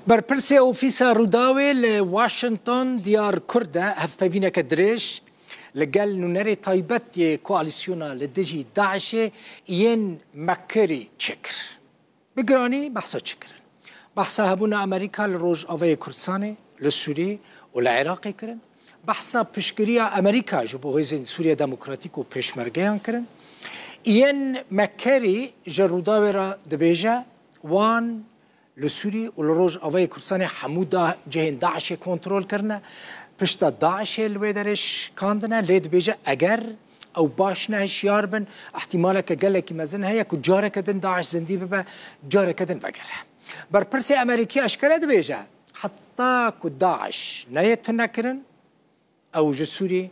برپرسی اوفیسا روداوی لواشنطن دیار کرده هف پیوینه کدرش لگل نونر تایبت یه کواليسيونا لدجي داعش ين مكري چكر بگرانی بحثا چكر بحثا هبونا امریکا لروج آوه کردستان لسوری و لعراقی کرن بحثا پشگریا امریکا جو بوغیزین سوریا دموکراتیک و پشمرگیان کرن ين مكري جروداوی را دبیجه وان لسوری و لروج آوه کردستان حمودا جهن داعش کنترول کرنه پشتا داعش الویدرش کاندنه لید بیجه اگر او باش نهشیار بن احتمالا که گلکی مزن هیا که جاره کدن داعش زندی ببه جاره کدن وگره بر پرسی امریکی اشکره دو بیجه حتی که داعش نیت نکرن او جسوری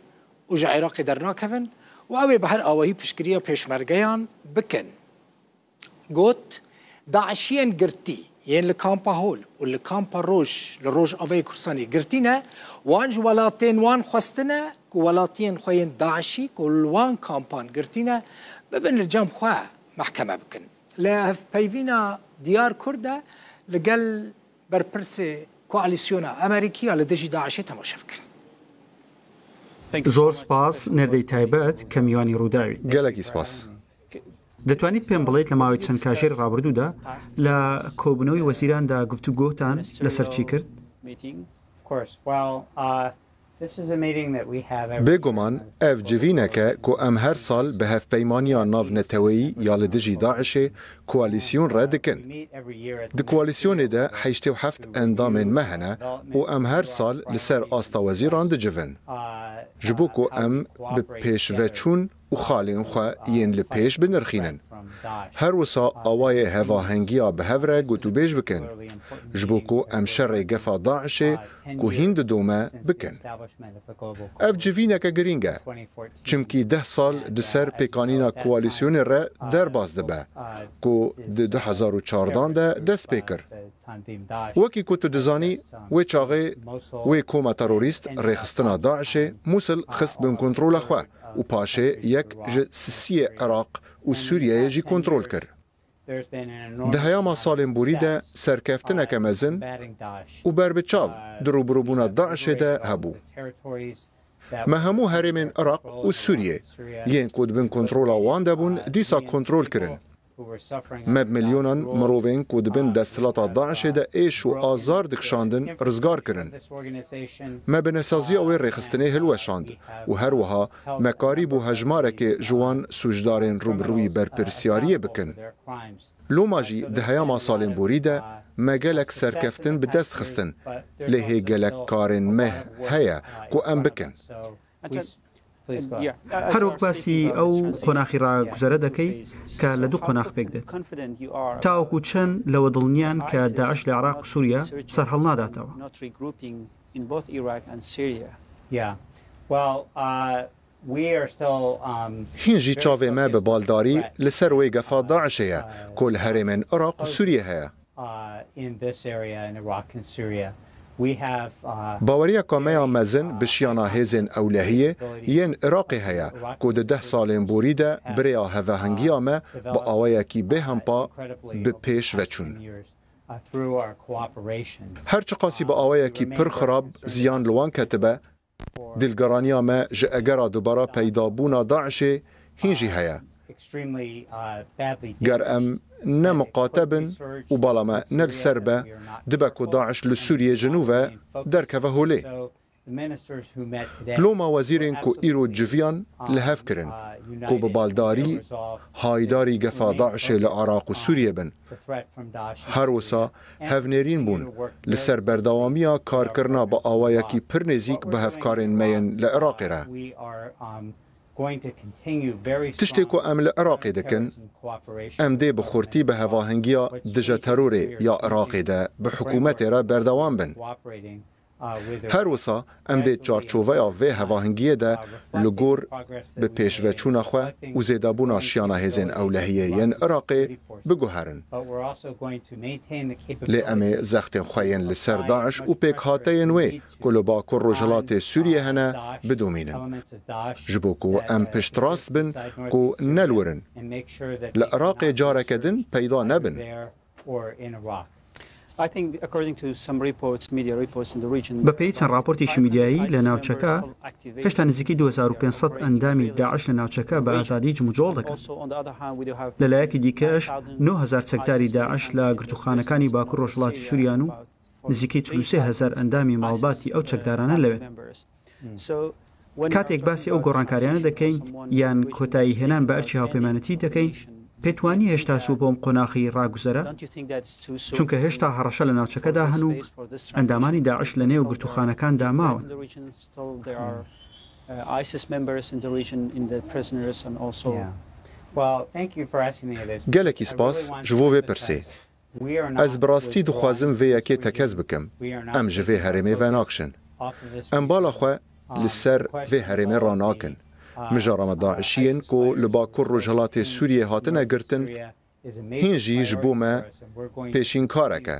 و جا عراقی در ناکفن و اوی به هر آواهی پشکری و پیشمرگیان بکن گوت داعشیان گرتی ين لكامبا هول والكامبا لروج أوي كرساني قرتينا وانج ولاتين وان خستنا ولاتين خوين داعشي كل وان كامبان قرتينا ببن الجام خواه محكمة بكن لا بيفينا ديار كردة لقل بربرسي كواليسيونا أمريكية لدجي داعشي تماشا بكن زور سپاس نردي تايبات كميواني روداوي گەلێکی سپاس. دەتوانیت پێم بڵێیت لە ماوەی چەند کاژێر ڕابردوودا لە کۆبوونەوەی وەزیراندا گفتوگۆتان لەسەر چی کرد؟ بێگومان ئەف جڤینەکە کۆ ئەم هەر ساڵ بە هەفپەیمانیا ناونەتەوەیی یا لە دژی داعشێ کوالیسیۆن ڕێدەکەن. دی کوالیسیۆنێدا 87 ئەندامên me hene û em her sal li ser asta wezîran dicivin. Ji bo ku em bi pêşveçûn û xalên xwe yên li pêş binirxînin. Her wisa awayê hevahengiya bi hev re gotûbêj bikin. Ji bo ku em şerê gefa Daişê ku hîn didome bikin. Ev civîneke giring e. Çimkî 10 sal di ser pêkanîna koalîsyonê re derbas dibe ku di 2014 de dest pê kir. Wekî ku tu dizanî wê çaxê wê koma terorîst rêxistina Daişê Musil xist bin kontrola xwe û paşê yek ji sisiyê Iraq û Sûriyeyê jî kontrol kir. Di heyama salên borî de serkeftineke mezin û berbiçav di rûbirûbûna Daişê de hebû. Me hemû herêmên Iraq û Sûriyê yên ku dibin kontrola wan de bûn dîsa kontrol kirin. Me milyonan mirovên ku dibin desthilata Daişê de êş û azar dikşandin rizgar kirin. Me bi nesaziya wê rêxistinê hilweşand û her wiha me karî bû hejmarekê ji wan sûcdarên rûbirûyî berpirsiyariyê bikin. Loma jî di heyama salên borî de me gelek serkeftin bi dest xistin lê hê gelek karên me heye ku em bikin. هەر وەک باسی ئەو قۆناغی ڕاگوزەرە دەکەی کە لە دوو قۆناغ پێک دێت تاوەکو چەند لەوە دڵنیان کە داعش لە عێراق و سووریا سەرهەڵ ناداتەوە هین jî çavê me bi baldarî li ser wê gefa Daişê ye ku li herêmên Iraq û Sûriyê heye. Baweriyeka me ya mezin bi şiyana hêzên ewlehiyê yên Iraqê heye ku di 10 salên borî de birêya hevehengiya me bi awayekî bêhempa bi pêş veçûn. Her çi qasî bi awayekî pir xirab ziyan li wan ketibe, dilgeraniya me ji egera dubara peydabûna Daişê hîn jî heye. Ger em ne miqatebin û bala me ne li ser be dibe ku Daиш li Sûriyê jinû ve derkeve holê. Loma wezîrên ku îro civiyan li hev kirin ku bi baldarî haydarî gefa Daişê li Iraq û Sûriyê bin. Her wisa hevnêrîn bûn li ser berdewamiya karkirina bi awayekî pir nêzik bi hevkarên me yên li Iraqê re. Tiştê ku em li Iraqê dikin, em dê bi xurtî bi hevahengiya dije terorê ya Iraqê de bi hikûmetê re berdewam bin. Her wisa em dê çarçoveya vê hevahengiyê de li gor bi pêşveçûna xwe û zêdebûna şiyana hêzên ewlehiyê yên Iraqê biguherin. Lê em ê zextên xwe yên li ser Daиш û pêkhateyên wê ku li bakur Rojhilatê Sûriyê hene bidomînin. Ji bo ku em piştrast bin ku nelwirin. Li Iraqê careke din peyda nebin. بەپێی چەند راپۆرتێکی میدیایی لە ناوچەکە هێشتا نزیکی 2500 ئەندامی داعش لە ناوچەکە بە ئازادی جموجۆڵ دەکەن. لەلایەکی دیکەش 9000 چەکداری داعش لە گرتوخانەکانی باکوور ڕۆژهەڵاتی سووریان و نزیکی 43000 ئەندامی ماڵباتی ئەو چەکدارانە لەوێن. کاتێک باسی ئەو گۆڕانکاریانە دەکەین یان کۆتایی هێنان بە ئەرچی هاوپەیمانەتی دەکەین، پێتوانی هێشتا سوو بۆم قۆناغی ڕاگوزەرە، چونکە هێشتا هەڕەشە لە ناوچەکەدا هەن و ئەندامانی داعش لە نێو گرتوخانەکاندا ماون. gelekî spas ji bo vê pirsê. Ez bi rastî dixwazim vê yekê tekez bikim, em ji vê herêmê venakişin. Em bala xwe li ser vê herêmê ranakin. Mijara me Daişiyên ku li Bakur Rojhilatê Sûriyê hatine girtin, hîn jî ji bo me pêşînkarek e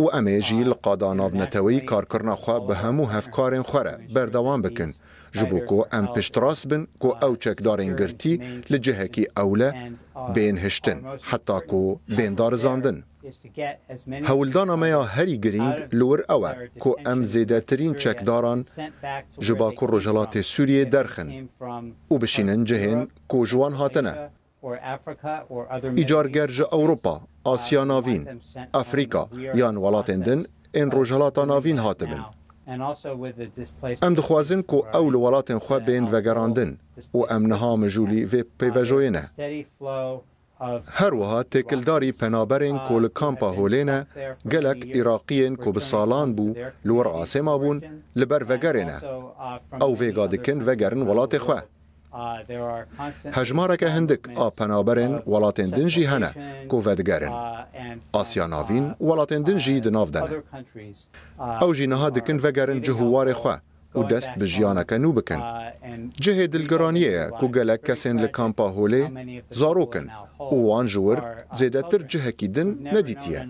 û em ê jî li qada navneteweyî karkirina xwe bi hemû hevkarên xwe re berdewam bikin, ji bo ku em piştrast bin ku ew çekdarên girtî li cihekî ewle bên hiştin, heta ku bên darizandin. Hewildana me ya herî girîng li wir ew e ku em zêdetirîn çekdaran ji Bakur Rojhilatê Sûriyê derxin û bişînin cihên ku ji wan hatine. Îcarger ji Ewropa, Asya Navîn, Afrika yan welatên din ên Rojhilata Navîn hatibin. Em dixwazin ku ew li welatên xwe bên vegerandin û em niha mijûlî vê pêvejoyê ne. Her wiha têkildarî penaberên ku li kampa Holê ne, gelek Iraqiyên ku bi salan bû li wir asêma bûn li ber vegerê ne. Ew vêga dikin vegerin welatê xwe. Hejmareke hindik a penaberên welatên din jî hene ku vedigerin. Asya Navîn welatên din jî di nav de ne. Ew jî niha dikin vegerin cihûwarê xwe û dest bi jiyaneke nû bikin. Cihê dilgiraniyê ye ku gelek kesên li kampa Holê zarokin û wan ji wir zêdetir cihekî din nedîtiye.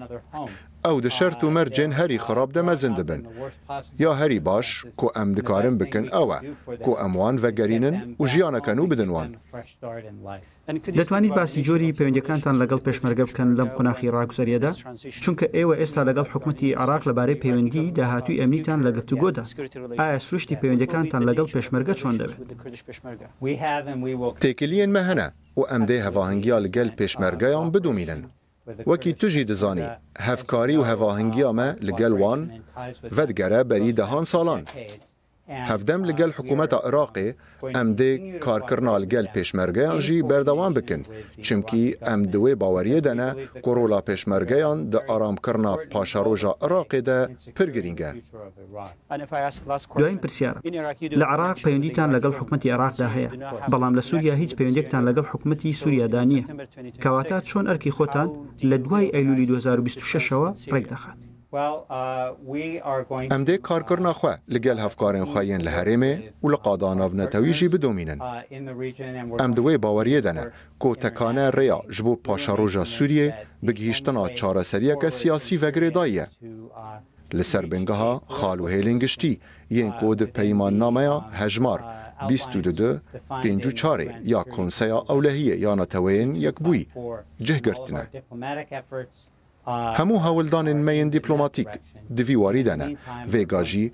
Ew di şert û mercên herî xirab de mezin dibin. Ya herî baş ku em dikarin bikin ew e ku em wan vegerînin û jiyaneke nû bidin wan. دەتوانیت باسی جۆری پەیوەندیەکانتان لەگەڵ پێشمەرگە بکەن لەم قۆناغی ڕاگوزەریەدا، چونکە ئێوە ئێستا لەگەڵ حکوومەتی عێراق لەبارەی پەیوەندی داهاتووی ئەمنیتان لە گفتوگۆدا. ئایا سروشتی پەیوەندیەکانتان لەگەڵ پێشمەرگە چۆن دەبێت؟ Têkiliyên me hene û em dê hevahingiya li gel pêşmergeyan bidomînin. Wekî tu jî dizanî, hevkarî û hevahingiya me li gel wan vedgere berî dehan salan. Hevdem li gel hikûmeta Iraqê em dê karkirina li gel pêşmergeyan jî berdewam bikin, çimkî em di wê baweriyê de ne ku rola pêşmergeyan di aramkirina paşeroja Iraqê de pir girîng e. دوایین پرسیارە لە عێراق پەیوەندیتان لەگەڵ حکوومەتی عێراقدا هەیە، بەڵام لە سووریا هیچ پەیوەندێکتان لەگەڵ حکوومەتی سووریادا نییە. کەواتە چۆن ئەرکی خۆتان لە دوای ئەیلولی 2026ەوە ڕێک دەخات؟ Em dê karkirina xwe li gel hevkarên xwe yên li herêmê û li qada navnetewî jî bidomînin. Em di wê baweriyê de ne ku tekane rêya ji bo paşeroja Sûriyê bi gihîştina çareseriyeke siyasî vegirêdayî ye. Li ser bingeha xal û hêlên giştî yên ku di peymannnameya hejmar 22 54 ya Konseya Ewlehiyê ya Neteweyên Yekbûyî cih girtine. Hemû hewildanên me yên dîplomatîk di vî warî de ne. Vêga jî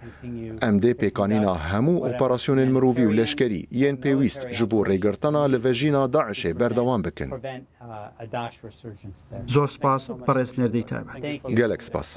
em dê pêkanîna hemû operasyonên mirovî û leşkerî yên pêwîst ji bo rêgirtina li vejîna Daişê berdewam bikin. زۆر سپاس بەڕێز نێردەی تایبەت. Gelek spas.